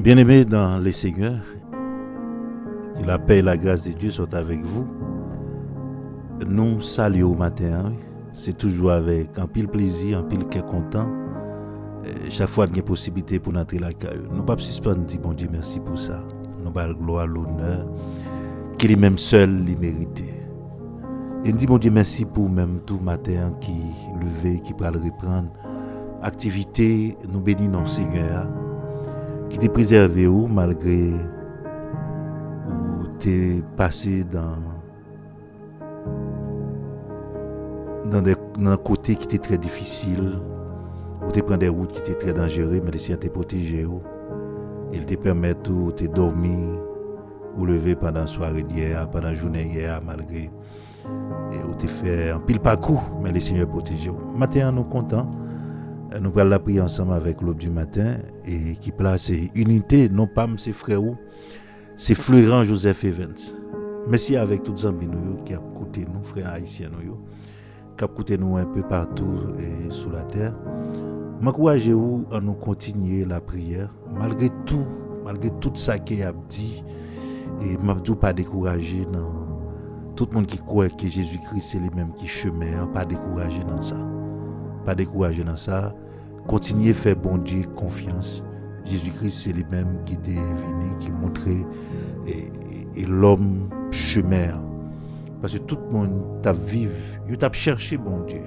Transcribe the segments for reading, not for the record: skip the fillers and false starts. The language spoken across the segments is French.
Bien-aimés dans les Seigneurs, que la paix et la grâce de Dieu soient avec vous. Nous saluons au matin, c'est toujours avec un pile plaisir, un pile cœur content. Chaque fois qu'il y a possibilité pour entrer la caille, nous ne pouvons pas suspendre, dire bon Dieu merci pour ça. Nous pas la gloire, l'honneur, qu'il est même seul, il mérite. Et nous disons bon Dieu merci pour même tout matin qui levé, qui peut le reprendre. Activité, nous bénissons Seigneur, qui t'est préservé ou malgré ou t'es passé dans un côté qui était très difficile, ou t'es prendre des routes qui étaient très dangereuses, mais le Seigneur t'a protégé. Il te permet de te dormir ou lever pendant la soirée d'hier, pendant la journée hier, malgré et où t'es fait un pile parcours, mais le Seigneur protégé. Matin, nous contents. Nous allons la prier ensemble avec l'aube du matin et qui place unité, non pas mes frères, c'est Florent Joseph Evans. Merci avec tous les amis qui ont écouté nous, frères haïtiens, qui ont écouté nous un peu partout et sur la terre. M'encouragez-vous à nous continuer la prière, malgré tout ça qu'il a dit, et m'a pas découragé dans tout le monde qui croit que Jésus-Christ c'est le même qui chemin, pas découragé dans ça. Pas découragé dans ça. Continuez à faire bon Dieu confiance. Jésus-Christ c'est le même qui est venu, qui montrait et l'homme chemin. Parce que tout le monde t'a vécu, il t'a cherché bon Dieu.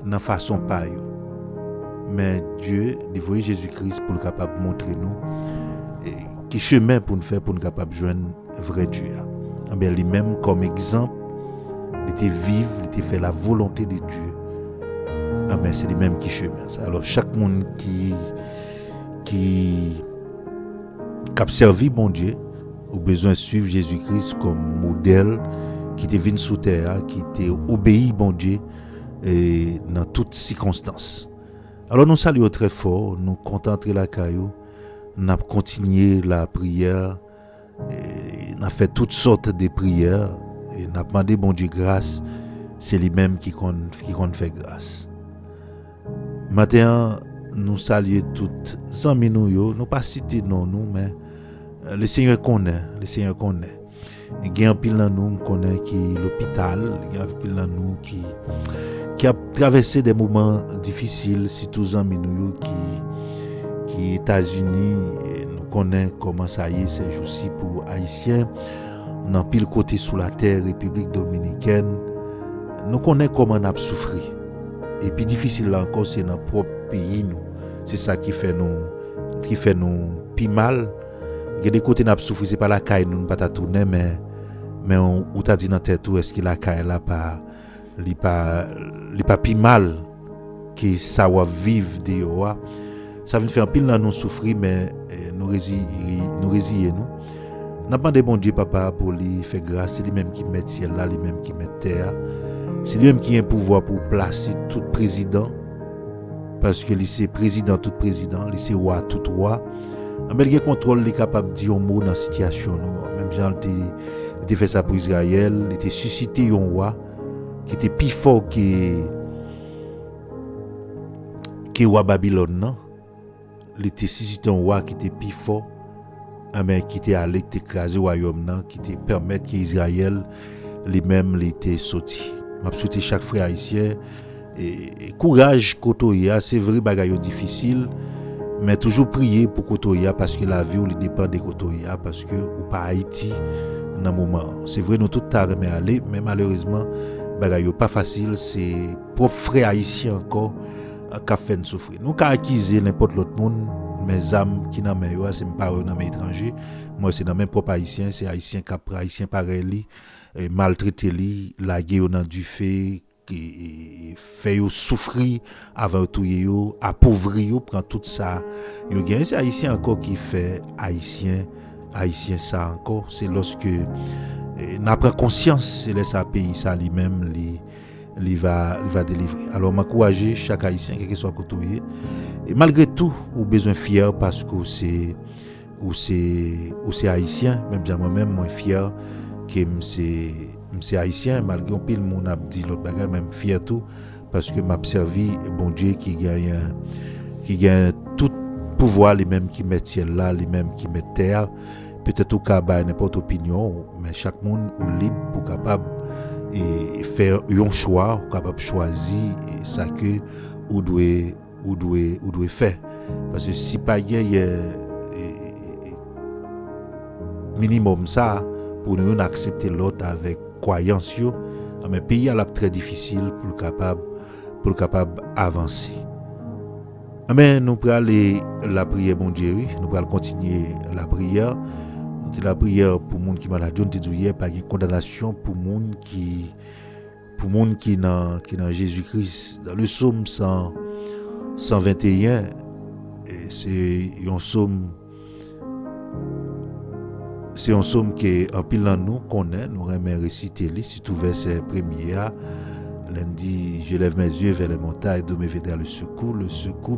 Dans façon pas yo. Mais Dieu, il voyait Jésus-Christ pour le capable de montrer nous qui chemin pour nous faire pour nous capable de joindre vrai Dieu. Eh bien lui-même comme exemple, il était vivre, il était fait la volonté de Dieu. Ah ben c'est lui-même qui chemin. Alors chaque monde qui a servi bon Dieu, a besoin de suivre Jésus-Christ comme modèle, qui était venu sous terre, qui était obéi bon Dieu et dans toutes circonstances. Alors nous saluons très fort, nous contentons la caillou, nous avons continué la prière, et nous avons fait toutes sortes de prières, et nous avons demandé bon Dieu grâce, c'est lui-même qui compte fait grâce. Maintenant, nous saluons toutes les amis nous pas citer non nous, mais le Seigneur connaît. Il y a un pile dans nous connaît qui l'hôpital, il y a un pile dans nous qui a traversé des moments difficiles, surtout les amis nous qui États-Unis, et nous connaît comment ça y est ces jours-ci pour Haïtiens, dans pile côté sous la terre, République dominicaine, nous connaît comment on a souffert. Et puis difficile là encore, c'est dans notre propre pays nous. C'est ça qui fait nous plus mal. Il y a des côtés n'a souffrir, c'est pas la caille nous pas tourner mais on t'a dit dans tête tout est-ce que la caille là pas plus mal que ça va vivre dehors. Ça vient faire pile là nous souffrir mais nous résilier nous. N'a pas de bon Dieu papa pour lui faire grâce, c'est lui même qui met ciel là, lui même qui met terre. C'est lui-même qui a un pouvoir pour placer tout président, parce que c'est président tout président, c'est roi tout roi. Mais il y a contrôle, il est capable de dire un mot dans la situation. Même Jean il a fait ça pour Israël, il a suscité un roi qui était plus fort que roi Babylone. Non? Il a suscité un roi qui était plus fort, mais qui était allé écraser le royaume, qui était permettre qu'Israël lui-même était sorti. Je souhaite chaque frère haïtien et courage kotoya, c'est vrai bagaille difficile mais toujours prier pour kotoya parce que la vie on dépend de kotoya parce que ou pas Haïti dans moment. C'est vrai nous tout tard mais aller mais malheureusement bagaille pas facile, c'est propre frère haïtien encore qui fait souffrir. Nous ca accuser n'importe l'autre monde mes âmes qui dans mes c'est pas dans mes étrangers. Moi c'est dans mes propres haïtiens, c'est haïtien capra haïtien pareil maltraité li la guerre dans du fait qui fait souffrir avant tout yo appauvri yo prend tout ça yo gagne c'est haïtien encore qui fait haïtien ça encore c'est lorsque n'a prend conscience c'est laisse pays ça lui-même il va délivrer. Alors m'encourager chaque haïtien quel que soit côté et malgré tout ou besoin fier parce que c'est haïtien même moi-même moi fier que c'est haïtien malgré un pile mon a dit l'autre bagarre même fier tout parce que m'a servi bon Dieu qui gagne tout pouvoir, les mêmes qui mettent ciel là, les mêmes qui mettent terre. Peut-être au cas n'importe opinion, mais chaque monde est libre pour capable et faire un choix, capable de choisir et ça que ou doit faire. Parce que si pas il y a minimum ça pour nous accepter l'autre avec croyance, mais pays est très difficile pour capable avancer. Mais nous allons aller la prière, bon Dieu, nous allons continuer la prière. La prière pour les gens qui sont malades, nous disons hier, pas de condamnation pour les gens qui dans Jésus-Christ. Dans le psaume 121, c'est un psaume que en pile nous connaît, nous aimons réciter, surtout verset premier. Lundi, je lève mes yeux vers les montagnes, d'où me viendra le secours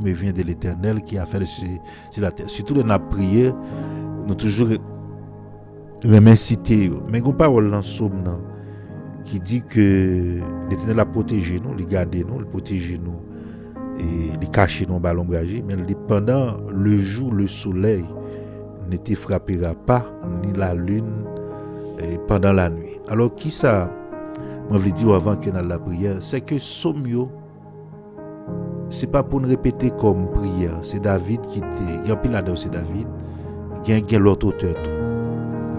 me vient de l'Éternel qui a fait sur la terre. Surtout dans la prière, nous toujours citer, mais il y a une parole dans le psaume qui dit que l'Éternel a protégé nous, il garde nous, il protège nous et il cache nous dans l'ombrage. Mais pendant le jour, le soleil ne te frappera pas, ni la lune pendant la nuit. Alors, qui ça? Moi, je l'ai dit avant que dans la prière, c'est que psaume, c'est pas pour nous répéter comme prière. C'est David qui était. Il y a un pile là-dedans, c'est David. Il y a l'autre auteur.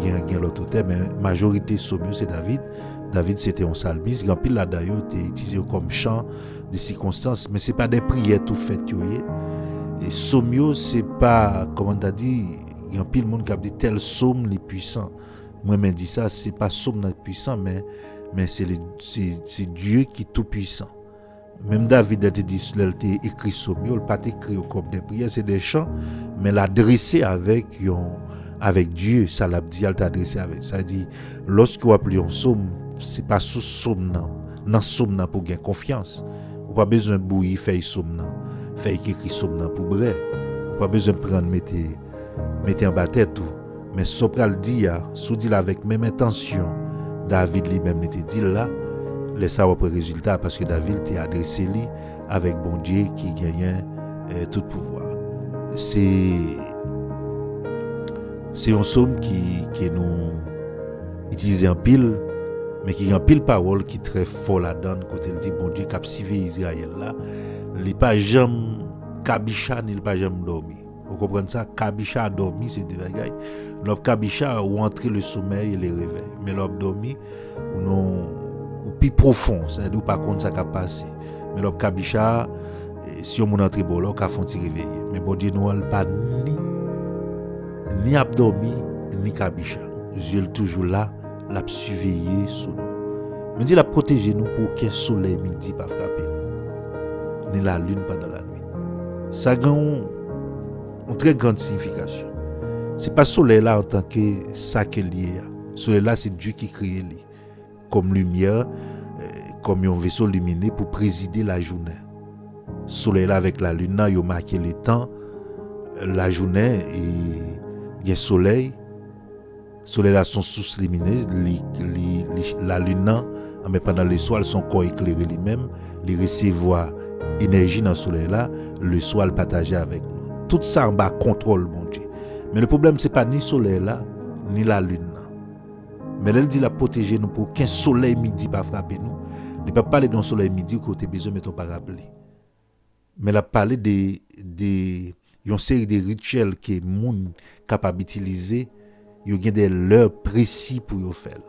Il y a l'autre auteur, mais la majorité psaume, c'est David. David, c'était un psalmiste. Il y a un pile là-dedans, il était utilisé comme chant de circonstances, mais c'est pas des prières tout faites. Et psaume, c'est pas, comment on a dit, il y a un pile monde qui a dit tel psaume les puissants. Moi, je dis ça, c'est pas psaume puissant, mais c'est Dieu qui est tout puissant. Même David a dit, il a écrit psaume, il n'a pas écrit comme des prières, c'est des chants, mais l'adresser avec Dieu, ça l'a dit, il t'a adressé avec. Ça dit, lorsque vous appelez un psaume, c'est pas sous psaume, dans psaume pour gagner confiance. Vous pas besoin de bouillir, faire psaume, faire écrire psaume pour vrai. Vous pas besoin de prendre, mettre en bas tête tout. Mais Sopral dit, sous dit avec même intention, David lui-même n'était dit là, laisse ça après résultat parce que David t'a adressé lui avec bon Dieu qui gagne tout pouvoir. C'est un psaume qui nous utilise en pile, mais qui en pile parole qui très fort là-dedans quand il dit bon Dieu qui a sauvé Israël là, il pas jamais Kabisha ni il pas jamais dormi. Vous comprenez ça? Kabisha a dormi, c'est des bagailles. L'homme Kabisha ou entrer le sommeil et le réveil. Mais l'homme dormi ou non ou plus profond, c'est-à-dire pas contre ça qui a passé. Mais l'homme Kabisha, si on entre bon là, on font réveiller. Mais bon Dieu nous pas ni abdormi ni Kabisha. Dieu est toujours là, l'a surveiller sur nous. Mais dit l'a protéger nous pour qu'un soleil midi pas frapper nous. Ni la lune pendant la nuit. Ça a une très grande signification. C'est pas soleil là en tant que ça que lié. Soleil là c'est Dieu qui crée lui comme lumière, comme un vaisseau lumineux pour présider la journée. Soleil là avec la lune là, il marqué le temps, la journée et il soleil. Soleil là son source lumineuse, la lune là, mais pendant le soir son corps éclairé lui-même, il recevoir énergie dans le soleil là, le soir le partager avec nous. Tout ça en bas contrôle mon Dieu. Mais le problème c'est pas ni soleil là ni la lune là. Mais elle dit la protéger nous pour qu'un soleil midi pas frapper nous. Il ne peut pas parler d'un soleil midi côté besoin mais pas rappeler. Mais elle a parlé de une série de rituels que monde capable d'utiliser, il y a des heures précis pour yo faire.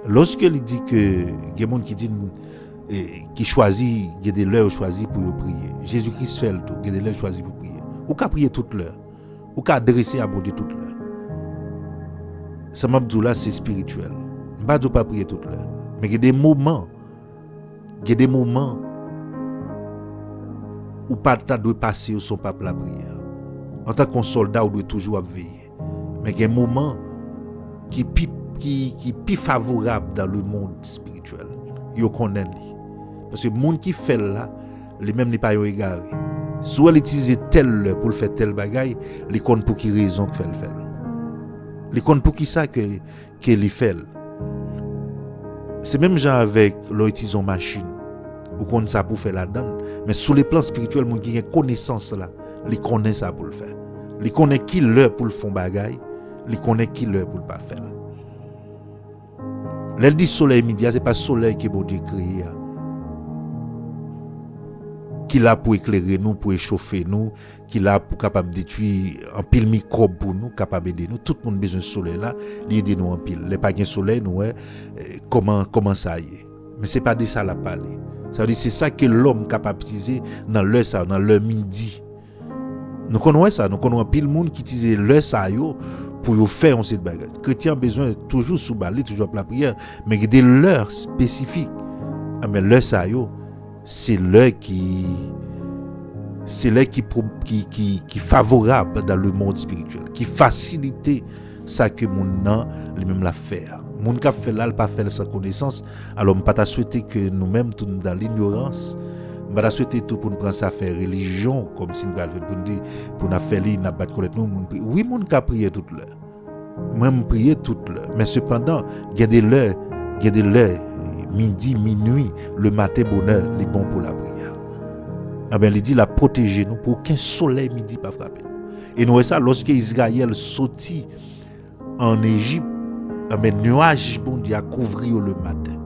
Lorsque il dit que il y a des gens qui dit qui choisit, il y a des heures choisies pour prier. Jésus-Christ fait le tout, il y a des heures choisies pour prier. Ou qu'à prier toute l'heure. Ou qu'à adresser à bon Dieu toute l'heure. Ça m'a dit là c'est spirituel. Pas de pas prier toute l'heure. Mais il y a des moments où pas de doit passer au son peuple la prière. En tant qu'un soldat, on doit toujours veiller. Mais il y a des moments qui plus favorable dans le monde spirituel. Yo connaît lui. Parce que le monde qui fait là, les mêmes n'est pas égaré. Soit il utilise tel pour faire tel bagaille, les compte pour qui raison que fait le faire. Les compte pour qui ça que il fait. C'est même genre avec l'utilisation machine. Ou qu'on ça pour faire la donne, mais sur les plans spirituels, mon qui a connaissance là, il connaît ça pour le faire. Il connaît qui l'heure pour le fond bagaille, il connaît qui l'heure pour le pas faire. L'elle dit soleil midi, c'est pas soleil qui est bon Dieu créé. Qui là pour éclairer nous, pour réchauffer nous, qui là pour capable détruire un pile microbe pour nous, capable d'aider nous. Tout le monde a besoin de soleil là, il aide nous en pile. Les pas de soleil nous comment ça y est. Mais c'est pas de ça la parler. Ça veut dire c'est ça que l'homme capable d'utiliser dans l'heure ça, dans l'heure midi. Nous connaissons ça, nous connaissons pile monde qui utilise l'heure ça yo pour faire cette bagarre. Chrétien a besoin toujours sous balai, toujours pour la prière, mais il y a des l'heure spécifiques. Mais l'heure ça yo, c'est l'heure qui favorable dans le monde spirituel, qui facilite ça que mon nan lui-même la faire. Mon qui fait là, pas faire sans connaissance. Alors, on pas souhaiter que nous-mêmes tout dans l'ignorance. On pas souhaiter tout pour nous prendre ça faire religion comme si nous pour dire pour nous faire li n'a pas connaître nous. Oui, mon qui prier toute l'heure. Même prier toute l'heure. Mais cependant, il y a des l'heure midi, minuit, le matin, bonheur, les bons pour la prière. Ah ben, il dit la protéger nous pour qu'un soleil midi pas frapper nous. Et nous ça lorsque Israël sortit en Égypte, ah ben nuage bon Dieu a couvrir le matin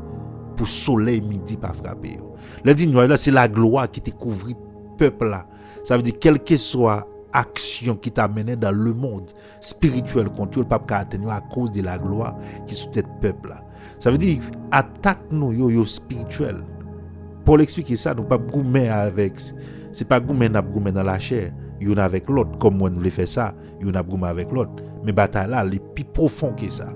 pour soleil midi pas frapper. Le dit nuage là c'est la gloire qui te couvrit peuple là. Ça veut dire quelle que soit action qui t'a mené dans le monde spirituel contre le pape atteindre à cause de la gloire qui sous tête peuple là. Ça veut dire attaque nous yo spirituel. Pour l'expliquer ça, nous pas goumer avec c'est pas goumer dans la chair, yon avec l'autre comme moi nous le fait ça, yon a goumer avec l'autre. Mais bataille là, les plus profond que ça.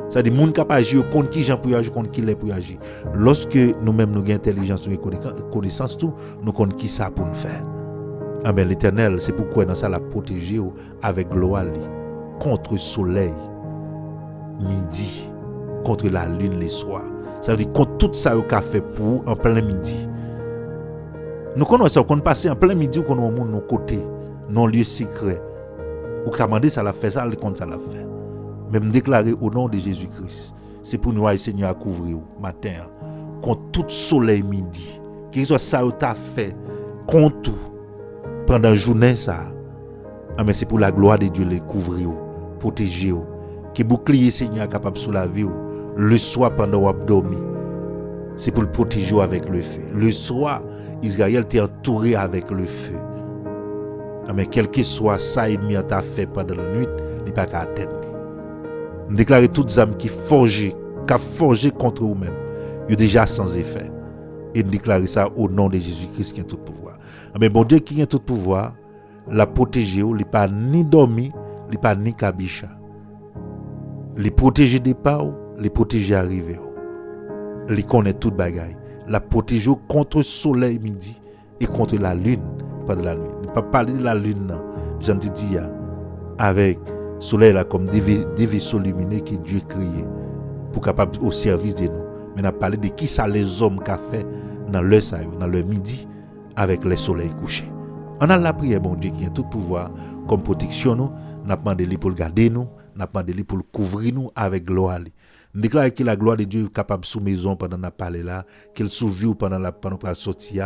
Ça dit monde capable agir contre qui gens pour agir contre qui les pour agir. Lorsque nous-mêmes nous gain intelligence, nous connaissance tout, nous connaissons qui ça pour nous faire. Ah ben l'Éternel, c'est pourquoi dans ça la protéger avec gloire contre soleil midi, contre la lune les soirs. Ça veut dire contre tout ça qu'a fait pour en plein midi. Nous connaissons ça qu'on passe en plein midi qu'on au monde nos côtés, non lieu secret. Ou commander ça la fait ça, le compte ça la fait. Même déclarer au nom de Jésus-Christ, c'est pour nous Seigneur à couvrir matin contre tout soleil midi. Que soit ça t'a fait contre tout pendant la journée ça. Ah mais c'est pour la gloire de Dieu les couvrir, protéger. Que bouclier Seigneur capable sous la vie. Le soir pendant qu'on a dormi, c'est pour le protéger avec le feu. Le soir, Israël était entouré avec le feu. Mais quel que soit ça, ennemi a fait pendant la nuit, il n'est pas qu'à atteindre. Nous déclarons toutes les âmes qui forgent contre eux-mêmes, ils sont déjà sans effet. Et nous déclarons ça au nom de Jésus-Christ qui a tout pouvoir. Mais bon Dieu qui a tout pouvoir, la protéger, il n'est pas ni dormi, il n'est pas ni kabicha. Les protéger des pas, les protéger arriver. Les connaît toute bagaille. La protéger contre le soleil midi et contre la lune pendant la nuit. Ne pas parler de la lune, non. J'en te dis, avec le soleil là comme des vaisseaux lumineux que Dieu a créés pour capable au service de nous. Mais on a parlé de qui ça les hommes qu'a fait dans leur midi avec le soleil couché. On a la prière, bon Dieu, qui a tout pouvoir comme protection nous. On a demandé pour le garder nous. On a demandé pour le couvrir nous avec gloire. On déclare que la gloire de Dieu est capable sous maison pendant la parler là, qu'elle sous vie pendant la sortie,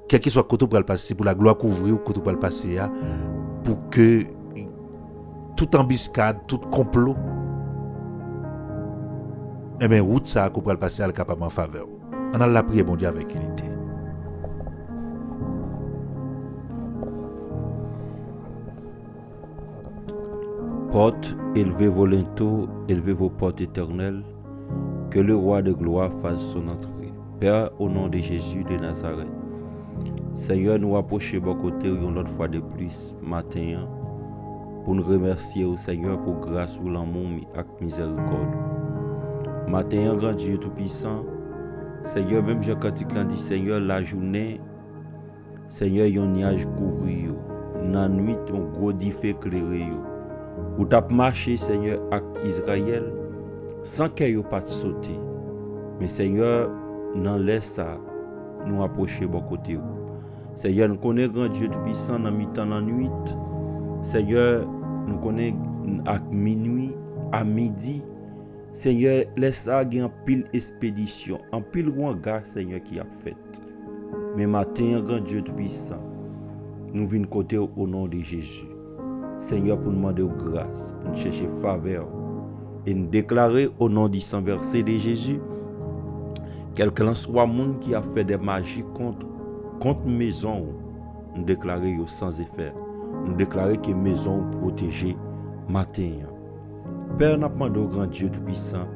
quel que soit côté pour le passer, pour la gloire couvrir ou côté pour le passer, pour que toute embuscade, tout complot, eh bien route ça pour le passer, elle est capable en faveur. On a la prière bon Dieu avec unité. Portes, élevez vos linteaux, élevez vos portes éternelles, que le roi de gloire fasse son entrée. Père, au nom de Jésus de Nazareth, Seigneur, nous approchons de côté une autre fois de plus matin pour nous remercier au Seigneur pour grâce ou l'amour et miséricorde. Matin, grand Dieu tout-puissant, Seigneur, même Jean Cantique dit, Seigneur, la journée, Seigneur, il y a un nuage couvert, dans la nuit, un gros diffé éclairé. Ou t'as marché, Seigneur, avec Israël, sans qu'il n'y ait pas de sauter. Mais Seigneur, dans l'est, nous approcher de côté. Seigneur, nous connaissons grand Dieu tout-puissant dans mi-temps, dans la nuit. Seigneur, nous connaissons à minuit, à midi. Seigneur, laisse ça en pile expédition, en pile regard, Seigneur, qui a fait. Mais matin, grand Dieu tout-puissant, nous venons côté au nom de Jésus. Seigneur, pour nous demander grâce, pour nous chercher faveur et nous déclarer au nom du sang versé de Jésus, quel que soit le monde qui a fait des magies contre maison, nous déclarer sans effet. Nous déclarer que maison protégée matin. Père, nous demandons au grand Dieu tout-puissant,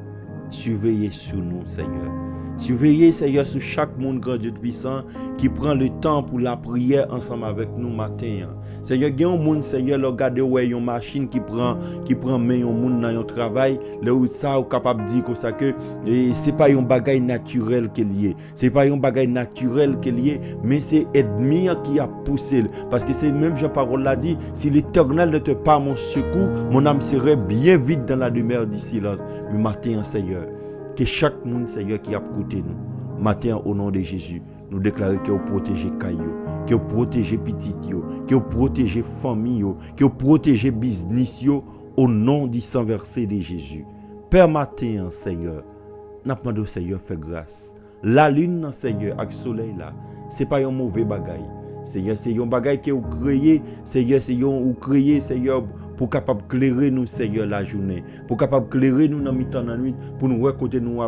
surveillez sur nous, Seigneur. Surveillez, Seigneur, sur chaque monde, grand Dieu puissant, qui prend le temps pour la prière ensemble avec nous matin. Seigneur, il y a un monde, Seigneur, regardez où il y a une machine qui prend main au monde dans un travail, là où ça, est capable de dire comme ça que c'est pas un bagage naturel qui est lié. C'est pas un bagage naturel qui est lié, mais c'est l'ennemi qui a poussé. Parce que c'est même Jean-Parole l'a dit, si l'Éternel ne te pas mon secours, mon âme serait bien vite dans la demeure du silence. Mais matin, Seigneur, que chaque monde, Seigneur, qui a écouté nous, matin, au nom de Jésus, nous déclarons que vous protégez Caillou, que vous protégez Petit, que vous protégez famille, que vous protégez business, au nom du sang versé de Jésus. Père, matin, Seigneur, nous demandons, Seigneur, fais grâce. La lune, Seigneur, avec le soleil, là, ce n'est pas un mauvais bagage. Seigneur, c'est un bagage que vous créez, Seigneur, c'est vous créez, Seigneur, pour capable éclairer nous, Seigneur, la journée, pour capable éclairer nous dans le temps de la nuit, pour nous côté nous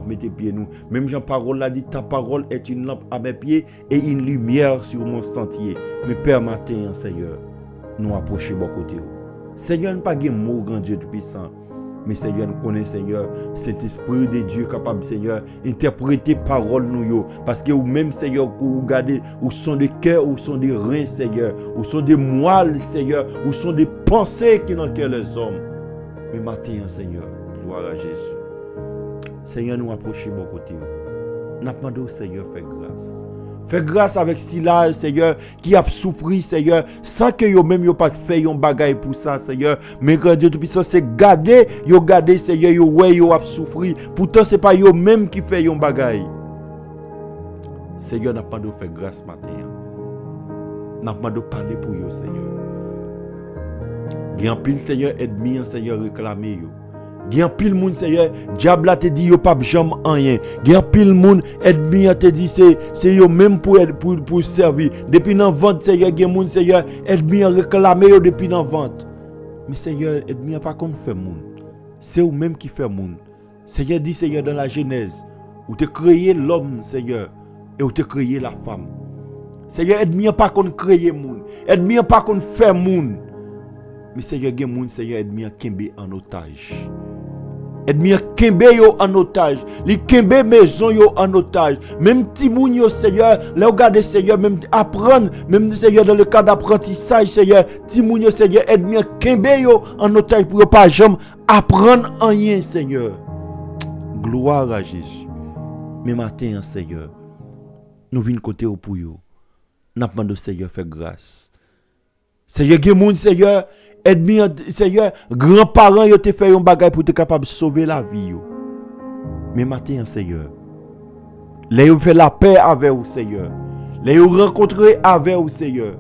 mettre pieds nous. Même Jean-Parole l'a dit, ta parole est une lampe à mes pieds et une lumière sur mon sentier. Mais Père matin, Seigneur, nous approchons de côté. Seigneur, nous pas de mot, grand Dieu tout-puissant. Mais Seigneur, nous connaissons, Seigneur, cet esprit de Dieu capable, Seigneur, interpréter parole nous. Parce que vous-même, Seigneur, vous regardez, où sont des cœurs, où sont des reins, Seigneur, où sont des moelles, Seigneur, où sont des pensées qui n'ont que les hommes. Mais matin, Seigneur, gloire à Jésus. Seigneur, nous approchons de côté. Nous demandons, Seigneur, fais grâce. Fais grâce avec Sila, Seigneur, qui a souffert, Seigneur, sans que yo même yo pas fait un bagaille pour ça, Seigneur. Mais grand Dieu tout-puissant, c'est garder, Seigneur, yo ouais yo a souffert. Pourtant c'est pas yo même qui fait un bagaille. Seigneur, n'a pas de faire grâce matin. N'a pas de parler pour yo, Seigneur. Grand pile, Seigneur, aide-moi, Seigneur, réclamer yo. Gen pile moun, Seigneur, diable a te dit yo pas jamais rien. Gen pile moun ennemi a te dit c'est yo même pour servir. Depuis dans vente, Seigneur, gen moun, Seigneur, ennemi a réclamé yo depuis dans vente. Mais Seigneur, ennemi a pas comme fait moun. C'est ou même qui fait moun. Seigneur dit, Seigneur, dans la Genèse, où tu créé l'homme, Seigneur, et où tu créé la femme. Seigneur, ennemi a pas qu'on créé moun. Ennemi a pas qu'on fait moun. Mais Seigneur, gen moun, Seigneur, ennemi a kembe en otage. Ennemi a kembe yo en otage. Li kembe maison yo en otage. Même ti moun yo, Seigneur, là regardez, Seigneur, même apprendre, même Seigneur, dans le cas d'apprentissage, Seigneur, ti moun yo, Seigneur, ennemi a kembe yo en otage pour pas jamais apprendre rien, Seigneur. Gloire à Jésus. Mais matin, Seigneur, nous venons côté au pour yo. N'a demandé, Seigneur, fais grâce. Seigneur, gen moun, Seigneur, ennemi, Seigneur, grands-parents yo te fait un bagay pour te capable de sauver la vie yo. Mais matin, Seigneur, là yo fait la paix avec vous, Seigneur. Là yo rencontré avec vous, Seigneur.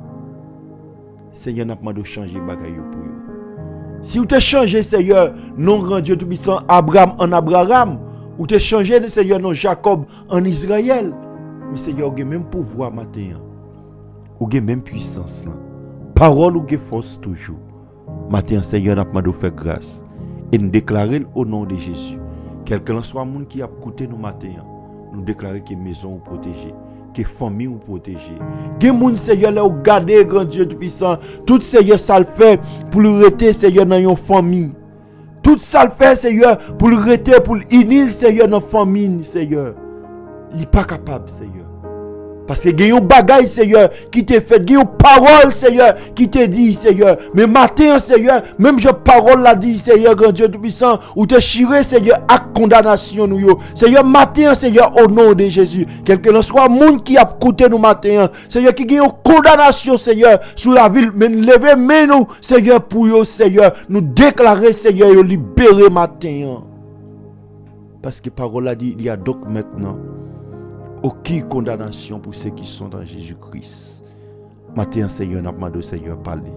Seigneur, n'a pas de changer bagay yo pour yo. Si vous te changé, Seigneur, non grand Dieu tout-puissant Abraham en Abraham, ou te changé, Seigneur, non Jacob en Israël. Mais Seigneur, vous avez même pouvoir matin. Vous avez même puissance là. Parole ou force toujours. Matin, Seigneur, nous demandons de faire grâce et nous déclarer au nom de Jésus. Quel que soit le monde qui a écouté nous matin, nous déclarer que maison est protégée, que famille est protégée. Que monde, Seigneur, là, garder grand Dieu tout-puissant, tout Seigneur, ça le fait pour le rester, Seigneur, dans une famille. Tout ça le fait, Seigneur, pour le rester, pour l'unir, Seigneur, dans la famille, Seigneur. Il n'est pas capable, Seigneur. Parce que il y a un bagage, Seigneur, qui t'est fait. Il y a une parole, Seigneur, qui t'est dit, Seigneur. Mais matin, Seigneur, même je parole l'a dit, Seigneur, grand Dieu tout-puissant, ou te chiré, Seigneur, à condamnation, nous, yo. Seigneur, matin, Seigneur, au nom de Jésus. Quel que soit le monde qui a écouté nous matin, Seigneur, qui a une condamnation, Seigneur, sur la ville, mais lever, mais nous, Seigneur, pour yo, Seigneur, nous déclarer, Seigneur, yo libérer matin. Parce que parole a dit, il y a donc maintenant aucune condamnation pour ceux qui sont dans Jésus-Christ. Matin, Seigneur, n'a pas demandé, Seigneur, parler.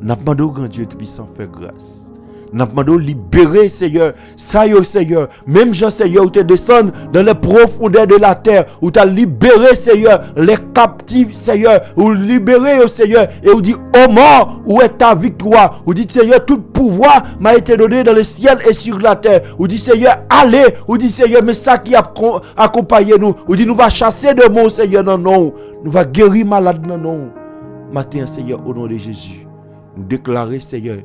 N'a pas demandé, grand Dieu tout-puissant, faire grâce. Nous demandons libérer, Seigneur. Ça y est, Seigneur. Même Jean, Seigneur, où tu descends dans les profondeurs de la terre, où tu as libéré, Seigneur, les captifs, Seigneur. Où libéré, Seigneur. Et où dit, ô mort, où est ta victoire? Où dit, Seigneur, tout pouvoir m'a été donné dans le ciel et sur la terre. Où dit, Seigneur, allez. Où dit, Seigneur, mais ça qui a accompagné nous. Où dit, nous va chasser de mots, Seigneur, non, non. Nous va guérir malade, non, non. Matin, Seigneur, au nom de Jésus, nous déclarer, Seigneur,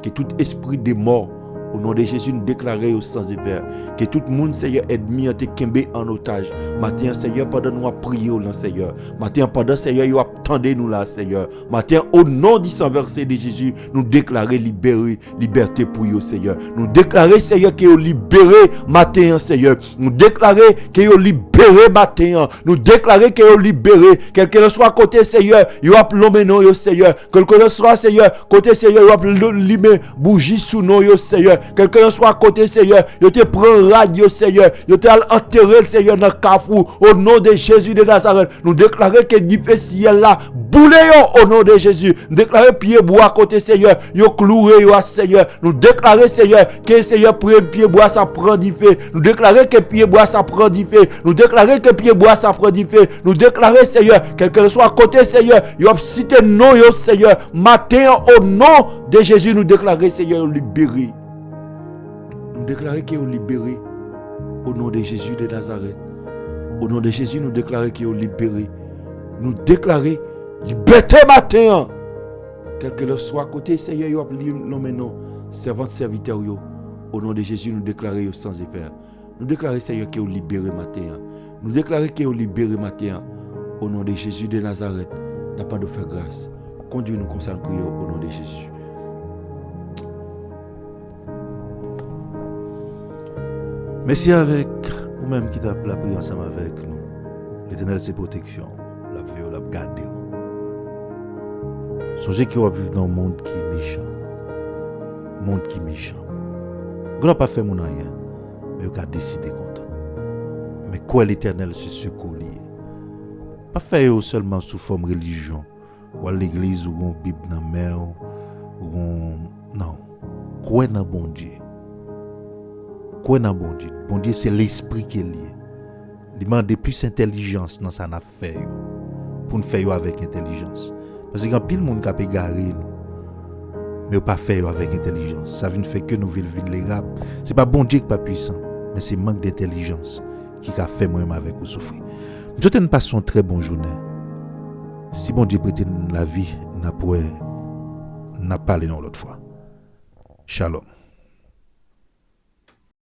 que tout esprit de mort, au nom de Jésus, nous déclarer au sans effet. Que tout le monde, Seigneur, ennemi, a été kembé en otage. Matin, Seigneur, pendant nous à prier au Seigneur. Matin, pendant, Seigneur, nous attendez nous là, Seigneur. Matin, au nom du sang versé de Jésus, nous déclarer liberté pour vous, Seigneur. Nous déclarer, Seigneur, que vous libérez matin, Seigneur. Nous déclarer que vous libérez matin. Nous déclarer que vous libérez. Quel que soit côté, Seigneur, vous appelez nous, Seigneur. Quel que soit, Seigneur, côté, Seigneur, vous appelez bougie sous nous, Seigneur. Quelqu'un soit à côté, Seigneur. Yo te prend radio, Seigneur. Yo te enterré, Seigneur, dans le carrefour. Au nom de Jésus de Nazareth. Nous déclarons que du ciel là. Boulez au nom de Jésus. Nous déclarons pied bois à côté, Seigneur. Yo cloué, yo, Seigneur. Nous déclarons, Seigneur, que Seigneur, pied bois, ça prend du feu. Nous déclarons que pied bois, ça prend du feu. Nous déclarons que pied bois, ça prend du feu. Nous déclarons, Seigneur, quelqu'un soit à côté, Seigneur. Yo cité non, yo, Seigneur. Matin, au nom de Jésus, nous déclarons, Seigneur, libéré. Nous déclarons qu'il est libéré au nom de Jésus de Nazareth. Au nom de Jésus, nous déclarons qu'il est libéré. Nous déclarons liberté matin. Quel que soit à côté, Seigneur, vous appelez nous maintenant, servante, serviteur. Au nom de Jésus, nous déclarons sans effet. Nous déclarons, Seigneur, qu'il est libéré matin. Nous déclarons qu'il est libéré matin. Au nom de Jésus de Nazareth, n'a pas de faire grâce. Conduis-nous comme ça, au nom de Jésus. Merci avec vous-même qui t'a prié ensemble avec nous. L'Éternel, c'est protection. La vie, la garde. Songez que vous vivez dans un monde qui est méchant. Monde qui est méchant. Vous n'avez pas fait mon rien, mais vous avez décidé content. Mais quoi l'Éternel, c'est ce qu'on lit. Pas faire seulement sous forme religion, ou à l'église, ou une Bible dans la main, ou non. Quoi dans bon Dieu. Quoi dans bon Dieu? Bon Dieu, c'est l'esprit qui est lié. Il demande plus d'intelligence dans sa affaire pour nous faire avec intelligence. Parce que quand pile monde qui a égaré nous, mais pas faire avec intelligence. Ça vient faire que nous vivons les rap. C'est pas bon Dieu qui pas puissant, mais c'est manque d'intelligence qui a fait moi-même avec vous souffrir. Nous souhaitons une passion très bonne journée. Si bon Dieu prête la vie, n'a pas parlé l'autre fois. Shalom.